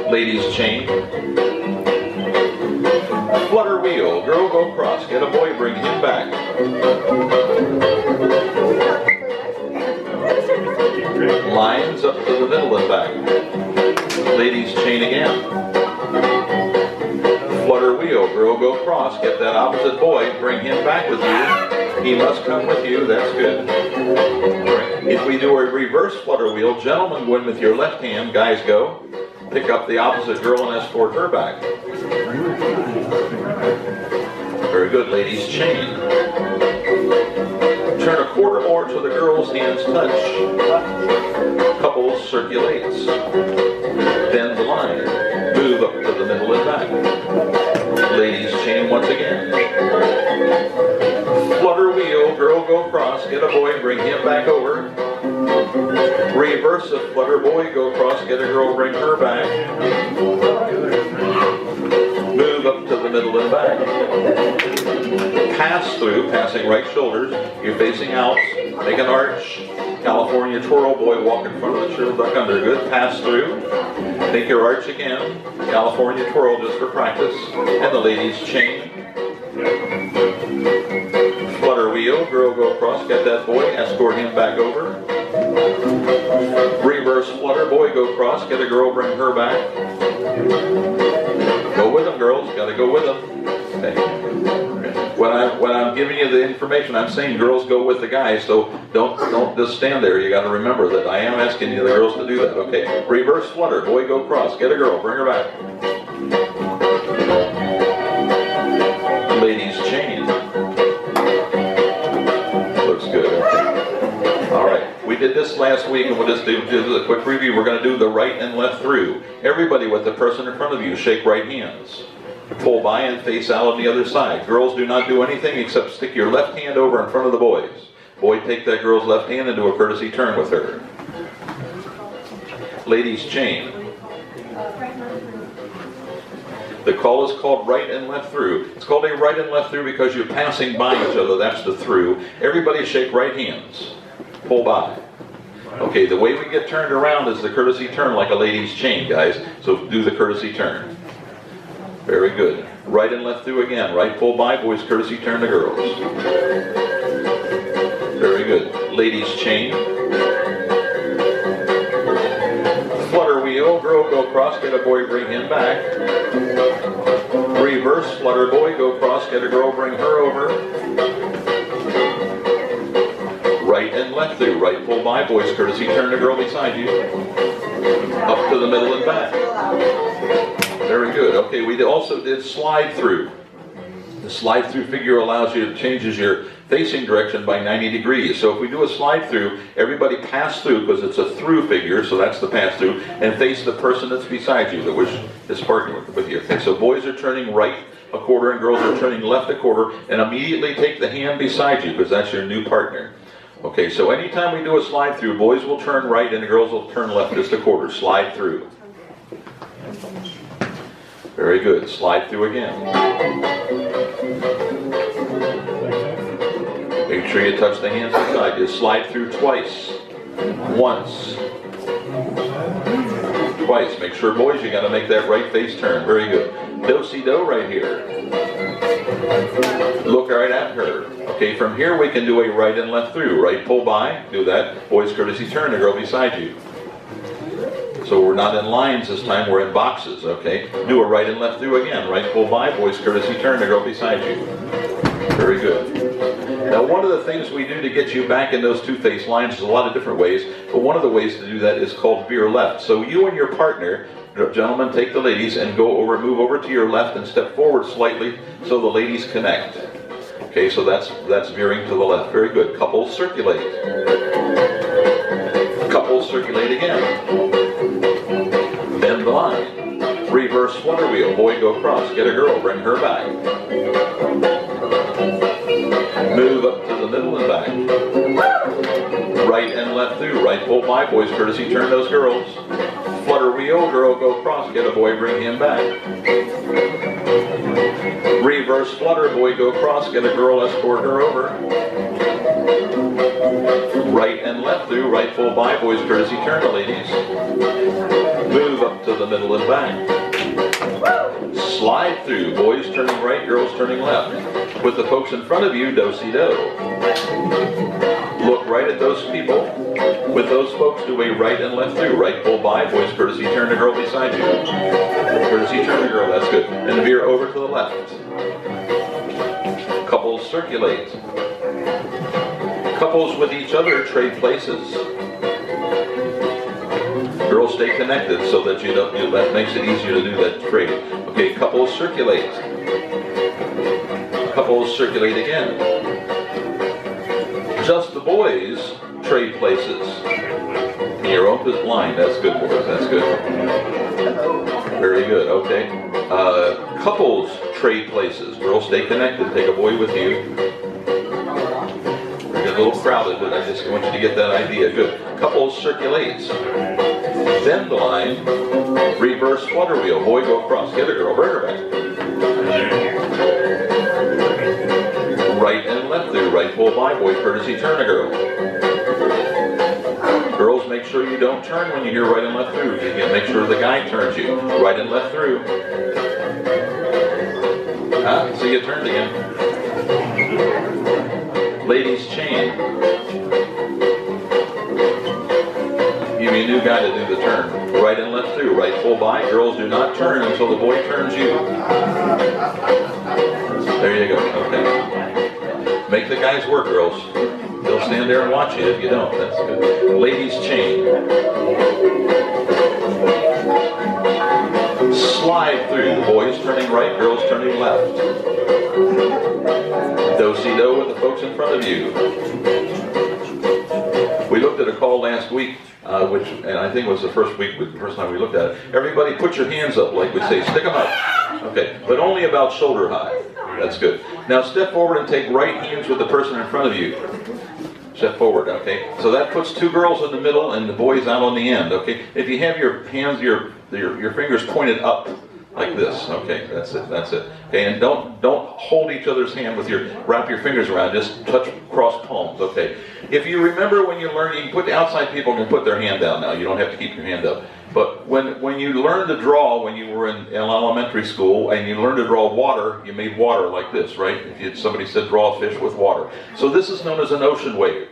Ladies chain. Flutter wheel, girl go cross, get a boy, bring him back. Lines up to the middle and back. Ladies chain again. Flutter wheel, girl go cross, get that opposite boy, bring him back with you. He must come with you, that's good. If we do a reverse flutter wheel, gentlemen go in with your left hand, guys go. Pick up the opposite girl and escort her back. Very good, ladies chain. Turn a quarter more so the girl's hands touch. Couples circulates. Bend the line. Move up to the middle and back. Ladies chain once again. Flutter wheel, girl go cross, get a boy, bring him back over. Reverse a flutter boy, go cross, get a girl, bring her back. Move up to the middle and back. Pass through, passing right shoulders. You're facing out. Make an arch. California twirl, boy walk in front of the shoulder, duck under. Good. Pass through. Take your arch again. California twirl just for practice. And the ladies chain. Flutter wheel, girl go across, get that boy, escort him back over. Reverse flutter, boy go across, get a girl, bring her back. Go with them, girls, gotta go with them. Okay. When I'm giving you the information, I'm saying girls go with the guys, so don't just stand there. You gotta remember that I am asking you the girls to do that. Okay. Reverse flutter, boy go across, get a girl, bring her back. Ladies chain. Looks good. Okay. All right. We did this last week, and we'll just do a quick review. We're going to do the right and left through. Everybody with the person in front of you, shake right hands. Pull by and face out on the other side. Girls, do not do anything except stick your left hand over in front of the boys. Boy, take that girl's left hand and do a courtesy turn with her. Ladies chain. The call is called right and left through. It's called a right and left through because you're passing by each other. That's the through. Everybody shake right hands. Pull by. Okay, the way we get turned around is the courtesy turn like a lady's chain, guys. So do the courtesy turn. Very good. Right and left through again. Right pull by, boys courtesy turn to girls. Very good. Ladies chain. Flutter wheel, girl go across, get a boy, bring him back. Reverse flutter boy, go across, get a girl, bring her over. Right and left through, right pull by, boys courtesy turn to girl beside you. Up to the middle and back. Very good. Okay, we also did slide through. The slide through figure allows you to changes your facing direction by 90 degrees. So if we do a slide through, everybody pass through because it's a through figure, so that's the pass through, and face the person that's beside you, that is partnering with you. Okay, so boys are turning right a quarter and girls are turning left a quarter, and immediately take the hand beside you because that's your new partner. Okay, so anytime we do a slide through, boys will turn right and the girls will turn left just a quarter. Slide through. Very good. Slide through again. Make sure you touch the hands beside you. Slide through twice. Once. Twice. Make sure, boys, you got to make that right face turn. Very good. Do-si-do right here. Look right at her. Okay, from here we can do a right and left through. Right pull by. Do that. Boys courtesy turn. The girl beside you. So we're not in lines this time, we're in boxes, okay? Do a right and left through again. Right pull by, boys courtesy turn, the girl beside you. Very good. Now one of the things we do to get you back in those two face lines is a lot of different ways, but one of the ways to do that is called veer left. So you and your partner, gentlemen, take the ladies and move over to your left and step forward slightly so the ladies connect. Okay, so that's veering to the left. Very good. Couples circulate. Couples circulate again. Bend the line. Reverse flutter wheel. Boy go across. Get a girl. Bring her back. Move up to the middle and back. Right and left through. Right pull by. Boys courtesy turn those girls. Flutter wheel. Girl go across. Get a boy. Bring him back. Reverse flutter. Boy go across. Get a girl. Escort her over. Right and left through. Right pull by. Boys courtesy turn the ladies. Move up to the middle and back. Slide through, boys turning right, girls turning left. With the folks in front of you, do-si-do. Look right at those people. With those folks, do a right and left through. Right pull by, boys courtesy turn to girl beside you. Courtesy turn to girl, that's good. And veer over to the left. Couples circulate. Couples with each other trade places. Girls stay connected so that that makes it easier to do that trade. Okay, couples circulate. Couples circulate again. Just the boys trade places. In your own line. That's good, boys. That's good. Very good. Okay. Couples trade places. Girls stay connected. Take a boy with you. We're getting a little crowded, but I just want you to get that idea. Good. Couples circulates. Bend the line. Reverse flutter wheel. Boy, go across. Get a girl. Bring her back. Right and left through. Right pull by. Boy, courtesy turn a girl. Girls, make sure you don't turn when you hear right and left through. You can make sure the guy turns you. Right and left through. See, you turned again. Ladies chain. Give me a new guy to do the turn. Right and left through. Right full by. Girls, do not turn until the boy turns you. There you go. Okay. Make the guys work, girls. They'll stand there and watch you if you don't. That's good. Ladies chain. Slide through. The boys turning right, girls turning left. Do-si-do with the folks in front of you. We looked at a call last week, and I think it was the first time we looked at it. Everybody put your hands up, like we say, stick them up. Okay, but only about shoulder high. That's good. Now step forward and take right hands with the person in front of you. Step forward, okay? So that puts two girls in the middle and the boys out on the end, okay? If you have your hands, your fingers pointed up like this, okay? That's it. Okay, and don't hold each other's hand with wrap your fingers around, just touch cross palms, okay? If you remember when you learn, you can put outside people can put their hand down now. You don't have to keep your hand up. But when you learned to draw when you were in elementary school and you learned to draw water, you made water like this, right? If somebody said draw a fish with water. So this is known as an ocean wave.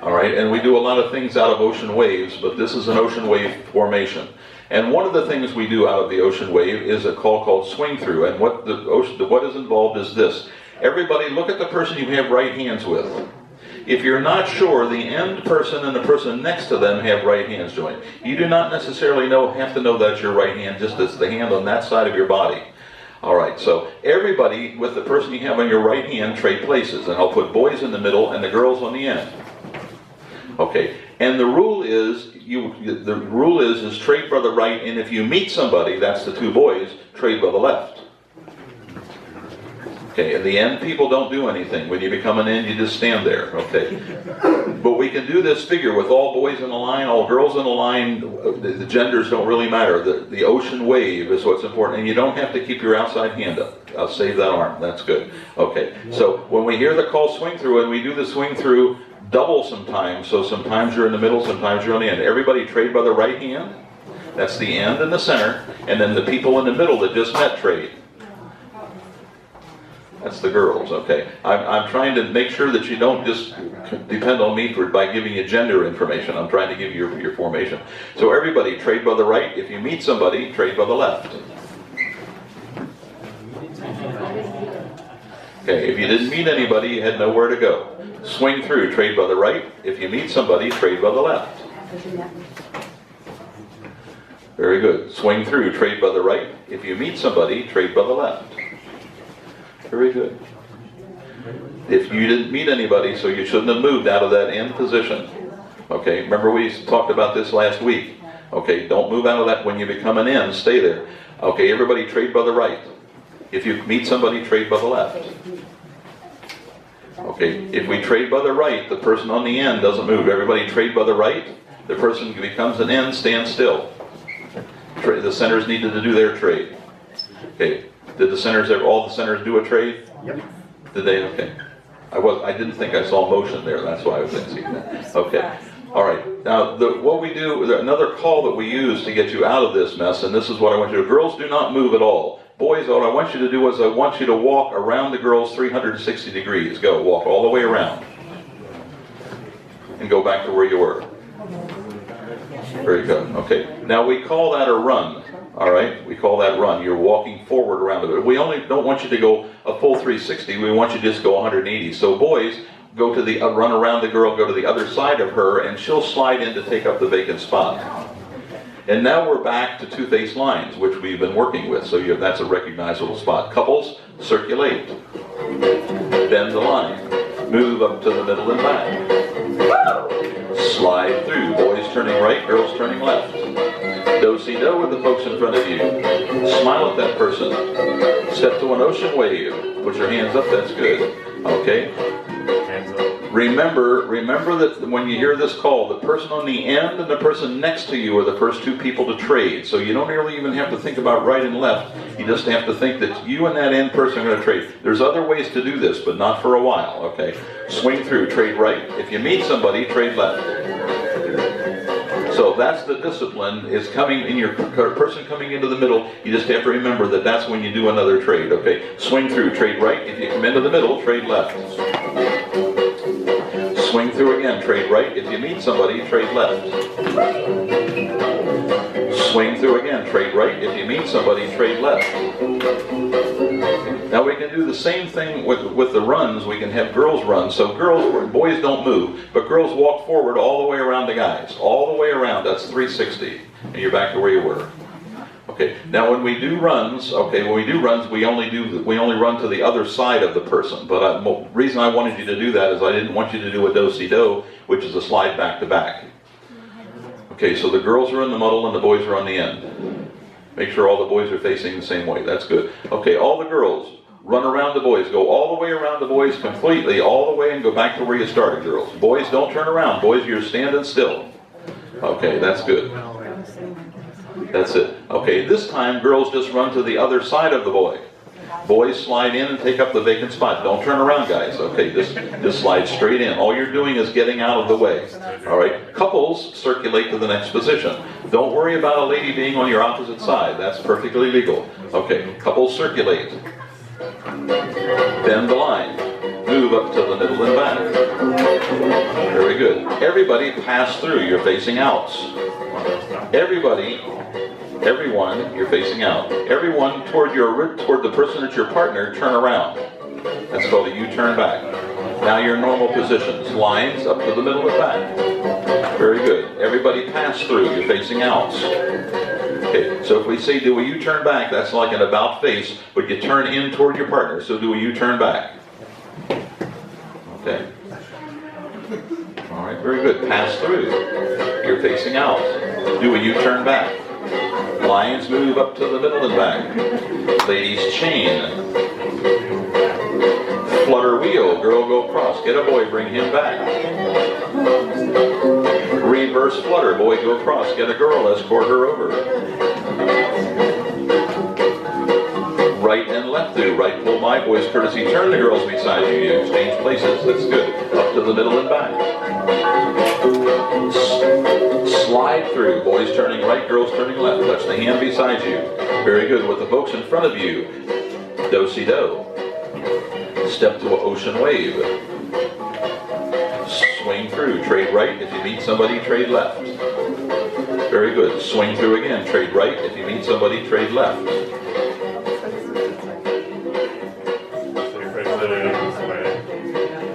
All right, and we do a lot of things out of ocean waves, but this is an ocean wave formation. And one of the things we do out of the ocean wave is a call called swing through. And what is involved is this. Everybody look at the person you have right hands with. If you're not sure, the end person and the person next to them have right hands joined. You do not necessarily have to know that's your right hand, just as the hand on that side of your body. All right, so everybody with the person you have on your right hand trade places, and I'll put boys in the middle and the girls on the end. Okay, and the rule is trade by the right, and if you meet somebody, that's the two boys, trade by the left. Okay, in the end, people don't do anything. When you become an end, you just stand there, okay? But we can do this figure with all boys in a line, all girls in a line. The genders don't really matter. The ocean wave is what's important, and you don't have to keep your outside hand up. I'll save that arm. That's good. Okay, so when we hear the call swing through, and we do the swing through double sometimes, so sometimes you're in the middle, sometimes you're on the end. Everybody trade by the right hand. That's the end and the center, and then the people in the middle that just met trade. That's the girls, okay. I'm trying to make sure that you don't just depend on me by giving you gender information. I'm trying to give you your formation. So everybody trade by the right. If you meet somebody, trade by the left. Okay, if you didn't meet anybody, you had nowhere to go. Swing through, trade by the right. If you meet somebody, trade by the left. Very good. Swing through, trade by the right. If you meet somebody, trade by the left. Very good. If you didn't meet anybody, so you shouldn't have moved out of that end position. Okay, remember we talked about this last week. Okay, don't move out of that when you become an end, stay there. Okay, everybody trade by the right. If you meet somebody, trade by the left. Okay, if we trade by the right, the person on the end doesn't move. Everybody trade by the right, the person who becomes an end stands still. The centers needed to do their trade. Okay. Did all the centers do a trade? Yep. Did they? Okay. I didn't think I saw motion there. That's why I was thinking that. Okay. All right, now what we do, another call that we use to get you out of this mess, and this is what I want you to do. Girls, do not move at all. Boys, what I want you to do is I want you to walk around the girls 360 degrees. Go, walk all the way around. And go back to where you were. Very good. Okay, now we call that a run. All right, we call that run. You're walking forward around it. We only don't want you to go a full 360. We want you to just go 180. So boys, go to the run around the girl, go to the other side of her, and she'll slide in to take up the vacant spot. And now we're back to two-faced lines, which we've been working with. So that's a recognizable spot. Couples, circulate. Bend the line. Move up to the middle and back. Slide through. Boys turning right, girls turning left. Do-si-do with the folks in front of you. Smile at that person. Step to an ocean wave. Put your hands up, that's good. Okay? Remember that when you hear this call, the person on the end and the person next to you are the first two people to trade. So you don't really even have to think about right and left. You just have to think that you and that end person are going to trade. There's other ways to do this, but not for a while, okay? Swing through, trade right. If you meet somebody, trade left. So that's the discipline, is coming in your person coming into the middle. You just have to remember that that's when you do another trade, okay? Swing through, trade right. If you come into the middle, trade left. Swing through again, trade right. If you meet somebody, trade left. Swing through again, trade right. If you meet somebody, trade left. Now we can do the same thing with the runs. We can have girls run. So boys don't move, but girls walk forward all the way around the guys. All the way around, that's 360. And you're back to where you were. Okay, now when we do runs, we only run to the other side of the person. But the reason I wanted you to do that is I didn't want you to do a do-si-do, which is a slide back to back. Okay, so the girls are in the middle and the boys are on the end. Make sure all the boys are facing the same way. That's good. Okay, all the girls, run around the boys. Go all the way around the boys completely, all the way, and go back to where you started, girls. Boys, don't turn around. Boys, you're standing still. Okay, that's good. That's it. Okay, this time, girls just run to the other side of the boy. Boys slide in and take up the vacant spot. Don't turn around, guys. Okay, just slide straight in. All you're doing is getting out of the way. All right, couples circulate to the next position. Don't worry about a lady being on your opposite side. That's perfectly legal. Okay, couples circulate. Bend the line. Move up to the middle and back. Very good. Everybody pass through. You're facing outs. Everyone, you're facing out. Everyone toward the person that's your partner, turn around. That's called a U-turn back. Now your normal positions. Lines up to the middle and back. Very good. Everybody pass through. You're facing outs. Okay, so if we say do a U-turn back, that's like an about face, but you turn in toward your partner. So do a U-turn back. Okay. All right, very good. Pass through. You're facing out. Do a U-turn back. Lions move up to the middle and back. Ladies chain. Flutter wheel. Girl go across. Get a boy, bring him back. Reverse flutter. Boy go across. Get a girl, escort her over. Right and left through. Right pull my boys courtesy. Turn the girls beside you. You exchange places. That's good. Up to the middle and back. Slide through. Boys turning right, girls turning left. Touch the hand beside you. Very good. With the folks in front of you, do-si-do. Step to an ocean wave. Swing through. Trade right. If you meet somebody, trade left. Very good. Swing through again. Trade right. If you meet somebody, trade left.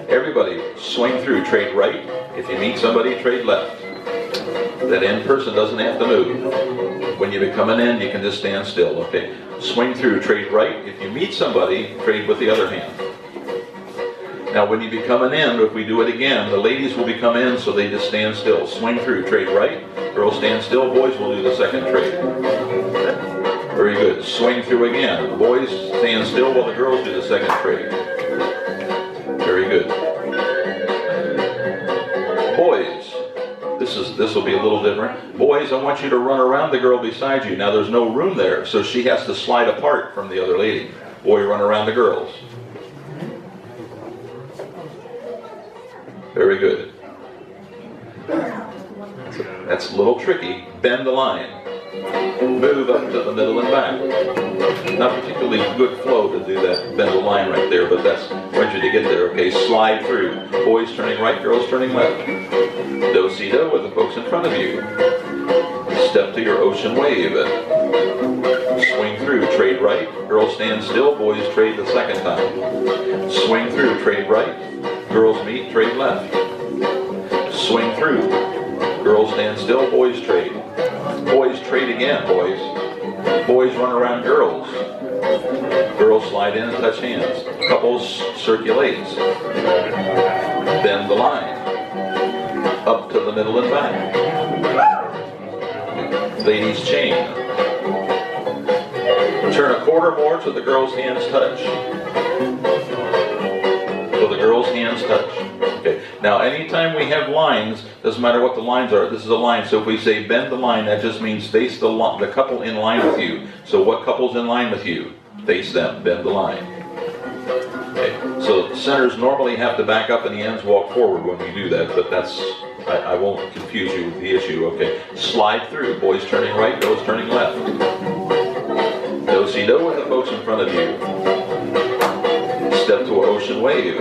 Everybody, swing through. Trade right. If you meet somebody, trade left. That end person doesn't have to move. When you become an end, you can just stand still. Okay. Swing through, trade right. If you meet somebody, trade with the other hand. Now when you become an end, if we do it again, the ladies will become in, so they just stand still. Swing through, trade right. Girls stand still. Boys will do the second trade. Very good. Swing through again. The boys stand still while the girls do the second trade. Very good. Boys, this will be a little different. Boys, I want you to run around the girl beside you. Now there's no room there, so she has to slide apart from the other lady. Boy, run around the girls. Very good. That's a little tricky. Bend the line. Move up to the middle and back. Not particularly good flow to do that bend the line right there, but that's what you to get there. Okay, slide through. Boys turning right, girls turning left. Do-si-do with the folks in front of you. Step to your ocean wave. Swing through, trade right. Girls stand still, boys trade the second time. Swing through, trade right. Girls meet, trade left. Swing through. Girls stand still, boys trade. Boys trade again, boys. Boys run around girls. Girls slide in and touch hands. Couples circulates. Bend the line. Up to the middle and back. Ladies chain. Turn a quarter more till the girls' hands touch. Till the girls' hands touch. Okay. Now, anytime we have lines, doesn't matter what the lines are. This is a line. So if we say bend the line, that just means face the couple in line with you. So what couple's in line with you? Face them. Bend the line. Okay. So centers normally have to back up and the ends walk forward when we do that, but that's I won't confuse you with the issue. Okay. Slide through. Boys turning right, girls turning left. Do-si-do with the folks in front of you. Step to an ocean wave.